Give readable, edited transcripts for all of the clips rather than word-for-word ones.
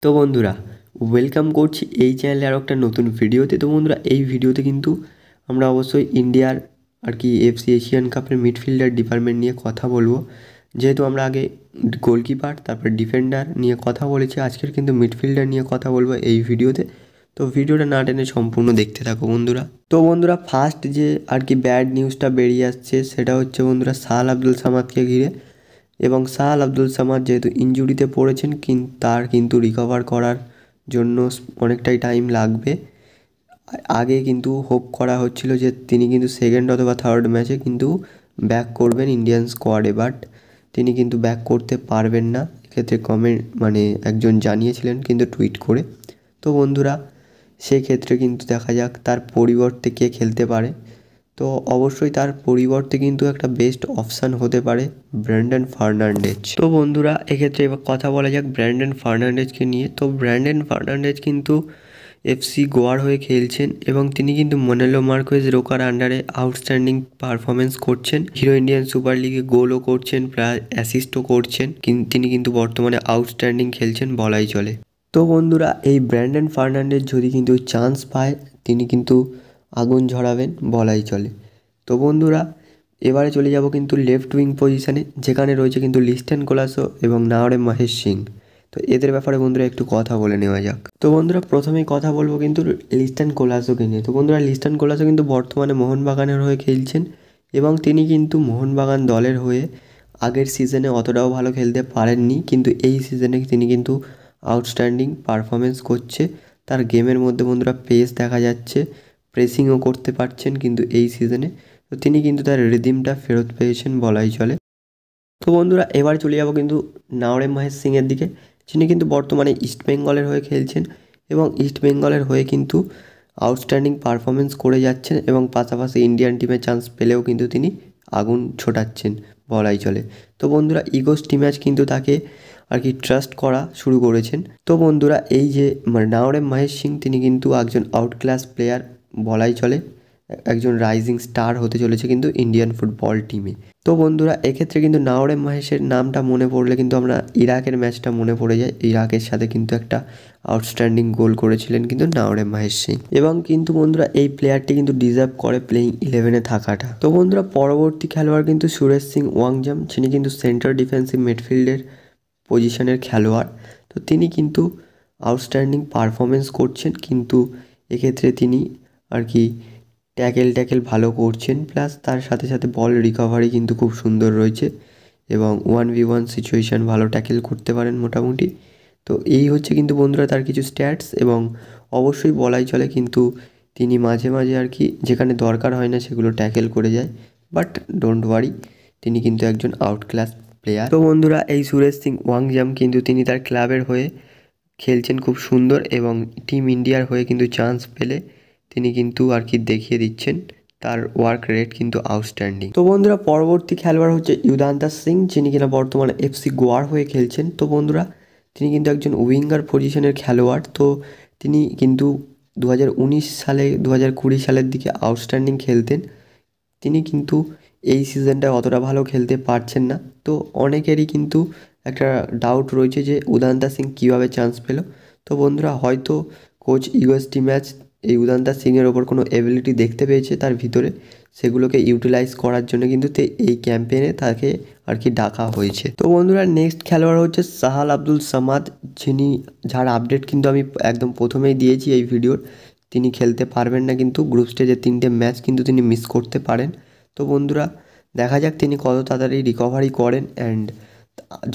তো বন্ধুরা ওয়েলকাম করছি এই চ্যানেলে আরও একটা নতুন ভিডিওতে। তো বন্ধুরা এই ভিডিওতে কিন্তু আমরা অবশ্যই ইন্ডিয়ার এফসি এশিয়ান কাপের মিডফিল্ডার ডিপার্টমেন্ট নিয়ে কথা বলবো। যেহেতু আমরা আগে গোলকিপার তারপর ডিফেন্ডার নিয়ে কথা বলেছি, আজকের কিন্তু মিডফিল্ডার নিয়ে কথা বলবো এই ভিডিওতে। তো ভিডিওটা না টেনে সম্পূর্ণ দেখতে থাকো বন্ধুরা। তো বন্ধুরা ফার্স্ট যে ব্যাড নিউজটা বেরিয়ে আসছে সেটা হচ্ছে বন্ধুরা সাহাল আব্দুল সামাদকে ঘিরে। এবং সাহাল আব্দুল সামাদ যেহেতু ইনজুরিতে পড়েছেন তার কিন্তু রিকভার করার জন্য অনেকটাই টাইম লাগবে। আগে কিন্তু হোপ করা হচ্ছিল যে তিনি কিন্তু সেকেন্ড অথবা থার্ড ম্যাচে কিন্তু ব্যাক করবেন ইন্ডিয়ান স্কোয়াডে, বাট তিনি কিন্তু ব্যাক করতে পারবেন না। এক্ষেত্রে কমেন্ট একজন জানিয়েছিলেন কিন্তু টুইট করে। তো বন্ধুরা সেক্ষেত্রে কিন্তু দেখা যাক তার পরিবর্তে কে খেলতে পারে। তো অবশ্যই তার পরিবর্তে কিন্তু একটা বেস্ট অপশান হতে পারে ব্র্যান্ডন ফার্নান্ডেজ। তো বন্ধুরা এক্ষেত্রে এবার কথা বলা যাক ব্র্যান্ডন ফার্নান্ডেজকে নিয়ে। তো ব্র্যান্ডন ফার্নান্ডেজ কিন্তু এফসি গোয়ার হয়ে খেলছেন এবং তিনি কিন্তু মনেলো মার্কোয়েজ রোকার আন্ডারে আউটস্ট্যান্ডিং পারফরমেন্স করছেন। হিরো ইন্ডিয়ান সুপার লিগে গোলও করছেন, প্রায় অ্যাসিস্টও করছেন। তিনি কিন্তু বর্তমানে আউটস্ট্যান্ডিং খেলছেন বলাই চলে। তো বন্ধুরা এই ব্র্যান্ডন ফার্নান্ডেজ যদি কিন্তু চান্স পায় তিনি কিন্তু আগুন ঝরাবেন বলাই চলে। তো বন্ধুরা এবারে চলে যাব কিন্তু লেফট উইং পজিশানে, যেখানে রয়েছে কিন্তু লিস্টেন কোলাসো এবং নাওরে মহেশ সিং। তো এদের ব্যাপারে বন্ধুরা একটু কথা বলে নেওয়া যাক। তো বন্ধুরা প্রথমেই কথা বলবো কিন্তু লিস্টেন কোলাসোকে নিয়ে। তো বন্ধুরা লিস্টেন কোলাসো কিন্তু বর্তমানে মোহনবাগানের হয়ে খেলছেন এবং তিনি কিন্তু মোহনবাগান দলের হয়ে আগের সিজনে অতটাও ভালো খেলতে পারেননি, কিন্তু এই সিজনে তিনি কিন্তু আউটস্ট্যান্ডিং পারফরমেন্স করছে। তার গেমের মধ্যে বন্ধুরা পেস দেখা যাচ্ছে, প্রেসিংও করতে পারছেন কিন্তু এই সিজনে। তো তিনি কিন্তু তার রিদিমটা ফেরত পেয়েছেন বলাই চলে। তো বন্ধুরা এবার চলে যাব কিন্তু নাওরে মহেশ সিংয়ের দিকে, যিনি কিন্তু বর্তমানে ইস্টবেঙ্গলের হয়ে খেলছেন এবং ইস্টবেঙ্গলের হয়ে কিন্তু আউটস্ট্যান্ডিং পারফরমেন্স করে যাচ্ছেন এবং পাশাপাশি ইন্ডিয়ান টিমে চান্স পেলেও কিন্তু তিনি আগুন ছোটাচ্ছেন বলাই চলে। তো বন্ধুরা ইগোস টিম্যাচ কিন্তু তাকে ট্রাস্ট করা শুরু করেছেন। তো বন্ধুরা এই যে নাওরে মহেশ সিং তিনি কিন্তু একজন আউটক্লাস প্লেয়ার বলাই চলে, একজন রাইজিং স্টার হতে চলেছে কিন্তু ইন্ডিয়ান ফুটবল টিমে। তো বন্ধুরা এক্ষেত্রে কিন্তু নাওরে মহেশের নামটা মনে পড়লে কিন্তু আমরা ইরাকের ম্যাচটা মনে পড়ে যায়। ইরাকের সাথে কিন্তু একটা আউটস্ট্যান্ডিং গোল করেছিলেন কিন্তু নাওরে মহেশ সিং, এবং কিন্তু বন্ধুরা এই প্লেয়ারটি কিন্তু ডিজার্ভ করে প্লেইং 11-এ থাকাটা। তো বন্ধুরা পরবর্তী খেলোয়াড় কিন্তু সুরেশ সিং ওয়াংজাম, যিনি কিন্তু সেন্টার ডিফেন্সিভ মিডফিল্ডের পজিশনের খেলোয়াড়। তো তিনি কিন্তু আউটস্ট্যান্ডিং পারফরমেন্স করছেন, কিন্তু এক্ষেত্রে তিনি ট্যাকেল ভালো করছেন, প্লাস তার সাথে সাথে বল রিকভারি কিন্তু খুব সুন্দর রয়েছে এবং 1v1 সিচুয়েশান ভালো ট্যাকেল করতে পারেন মোটামুটি। তো এই হচ্ছে কিন্তু বন্ধুরা তার কিছু স্ট্যাটস, এবং অবশ্যই বলাই চলে কিন্তু তিনি মাঝে মাঝে যেখানে দরকার হয় না সেগুলো ট্যাকেল করে যায়, বাট ডোন্ট ওয়ারি তিনি কিন্তু একজন আউটক্লাস প্লেয়ার। তো বন্ধুরা এই সুরেশ সিং ওয়াংজাম কিন্তু তিনি তার ক্লাবের হয়ে খেলছেন খুব সুন্দর এবং টিম ইন্ডিয়ার হয়ে কিন্তু চান্স পেলে তিনি কিন্তু দেখিয়ে দিচ্ছেন তার ওয়ার্ক রেট কিন্তু আউটস্ট্যান্ডিং। তো বন্ধুরা পরবর্তী খেলোয়াড় হচ্ছে ইউদান্তা সিং, যিনি কিনা বর্তমানে এফসি গোয়ার হয়ে খেলছেন। তো বন্ধুরা তিনি কিন্তু একজন উইঙ্গার পজিশনের খেলোয়াড়। তো তিনি কিন্তু 2019 সালে 2020 সালের দিকে আউটস্ট্যান্ডিং খেলতেন। তিনি কিন্তু এই সিজনটায় অতটা ভালো খেলতে পারছেন না। তো অনেকেরই কিন্তু একটা ডাউট রয়েছে যে উদান্তা সিং কীভাবে চান্স পেল। তো বন্ধুরা হয়তো কোচ ইউএস ম্যাচ এই উদান্তা সিংয়ের ওপর কোনো এবিলিটি দেখতে পেয়েছে তার ভিতরে, সেগুলোকে ইউটিলাইজ করার জন্য কিন্তু এই ক্যাম্পেইনে তাকে ডাকা হয়েছে। তো বন্ধুরা নেক্সট খেলোয়াড় হচ্ছে সাহাল আব্দুল সামাদ, যার আপডেট কিন্তু আমি একদম প্রথমেই দিয়েছি এই ভিডিওর। তিনি খেলতে পারবেন না, কিন্তু গ্রুপ স্টেজে 3টে ম্যাচ কিন্তু তিনি মিস করতে পারেন। তো বন্ধুরা দেখা যাক তিনি কত তাড়াতাড়ি রিকভারি করেন অ্যান্ড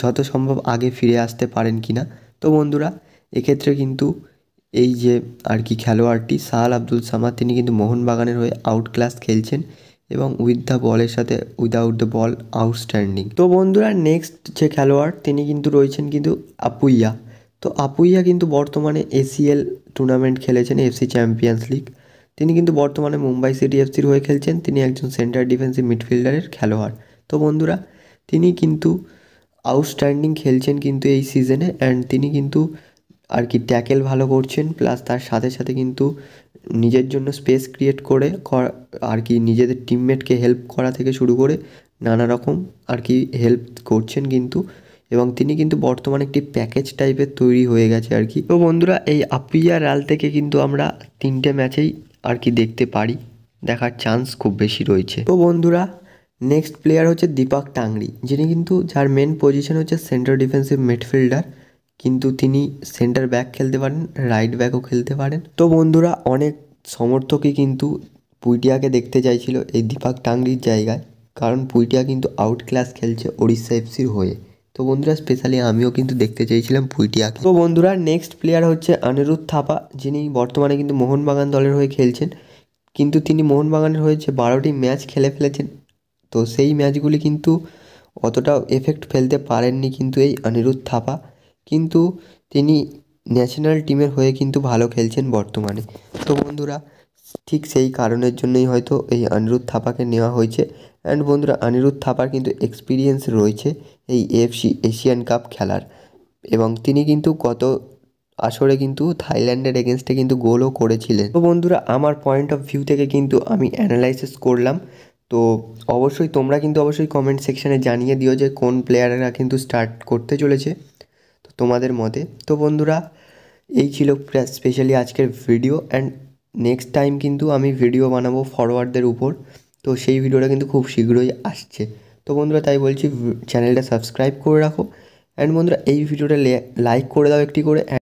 যত সম্ভব আগে ফিরে আসতে পারেন কিনা। তো বন্ধুরা এক্ষেত্রে কিন্তু এই যে খেলোয়াড়টি সাহাল আব্দুল সামাদ, তিনি কিন্তু মোহনবাগানের হয়ে আউটক্লাস খেলছেন এবং উইথ দ্য বলের সাথে উইদাউট দ্য বল আউটস্ট্যান্ডিং। তো বন্ধুরা নেক্সট যে খেলোয়াড় তিনি কিন্তু রয়েছেন কিন্তু আপুইয়া। তো আপুইয়া কিন্তু বর্তমানে এসিএল টুর্নামেন্ট খেলেছেন, এফসি চ্যাম্পিয়ন্স লিগ। তিনি কিন্তু বর্তমানে মুম্বাই সিটি এফসির হয়ে খেলছেন। তিনি একজন সেন্টার ডিফেন্সিভ মিডফিল্ডারের খেলোয়াড়। তো বন্ধুরা তিনি কিন্তু আউটস্ট্যান্ডিং খেলছেন কিন্তু এই সিজনে, অ্যান্ড তিনি কিন্তু ট্যাকেল ভালো করছেন, প্লাস তার সাথে সাথে কিন্তু নিজের জন্য স্পেস ক্রিয়েট করে নিজেদের টিমমেটকে হেল্প করা থেকে শুরু করে নানা রকম হেল্প করছেন কিন্তু, এবং তিনি কিন্তু বর্তমানে একটি প্যাকেজ টাইপের তৈরি হয়ে গেছে আর কি। তো বন্ধুরা এই আপিয়া রাল থেকে কিন্তু আমরা 3টে ম্যাচেই আর কি দেখতে পারি, দেখার চান্স খুব বেশি রয়েছে। তো বন্ধুরা নেক্সট প্লেয়ার হচ্ছে দীপক টাংরি, যিনি কিন্তু যার মেন পজিশন হচ্ছে সেন্টার ডিফেন্সিভ মিডফিল্ডার, কিন্তু তিনি সেন্টার ব্যাক খেলতে পারেন, রাইট ব্যাকও খেলতে পারেন। তো বন্ধুরা অনেক সমর্থকই কিন্তু পুইটিয়াকে দেখতে চাইছিল এই দীপক টাংরির জায়গায়, কারণ পুইটিয়া কিন্তু আউট ক্লাস খেলছে ওড়িশা এফসির হয়ে। তো বন্ধুরা স্পেশালি আমিও কিন্তু দেখতে চেয়েছিলাম পুইটিয়াকে। তো বন্ধুরা নেক্সট প্লেয়ার হচ্ছে অনিরুদ্ধ থাপা, যিনি বর্তমানে কিন্তু মোহনবাগান দলের হয়ে খেলছেন, কিন্তু তিনি মোহনবাগানের হয়ে যে 12টি ম্যাচ খেলে ফেলেছেন, তো সেই ম্যাচগুলি কিন্তু অতটা এফেক্ট ফেলতে পারেননি কিন্তু এই অনিরুদ্ধ থাপা, কিন্তু তিনি ন্যাশনাল টিমের হয়ে কিন্তু ভালো খেলছেন বর্তমানে। তো বন্ধুরা ঠিক সেই কারণের জন্যই হয়তো এই অনিরুদ্ধ থাপাকে নেওয়া হয়েছে। অ্যান্ড বন্ধুরা অনিরুদ্ধ থাপার কিন্তু এক্সপিরিয়েন্স রয়েছে এই এএফসি এশিয়ান কাপ খেলার, এবং তিনি কিন্তু গত আসরে কিন্তু থাইল্যান্ডের এগেনস্টে কিন্তু গোলও করেছিলেন। তো বন্ধুরা আমার পয়েন্ট অফ ভিউ থেকে কিন্তু আমি অ্যানালাইসিস করলাম। তো অবশ্যই তোমরা কিন্তু অবশ্যই কমেন্ট সেকশানে জানিয়ে দিও যে কোন প্লেয়াররা কিন্তু স্টার্ট করতে চলেছে তো তোমাদের মতে। তো বন্ধুরা এই ছিল স্পেশালি আজকের ভিডিও, অ্যান্ড নেক্সট টাইম কিন্তু আমি ভিডিও বানাবো ফরওয়ার্ডদের উপর, তো সেই ভিডিওটা কিন্তু খুব শীঘ্রই আসছে। তো বন্ধুরা তাই বলছি চ্যানেলটা সাবস্ক্রাইব করে রাখো, অ্যান্ড বন্ধুরা এই ভিডিওটা লাইক করে দাও একটি করে।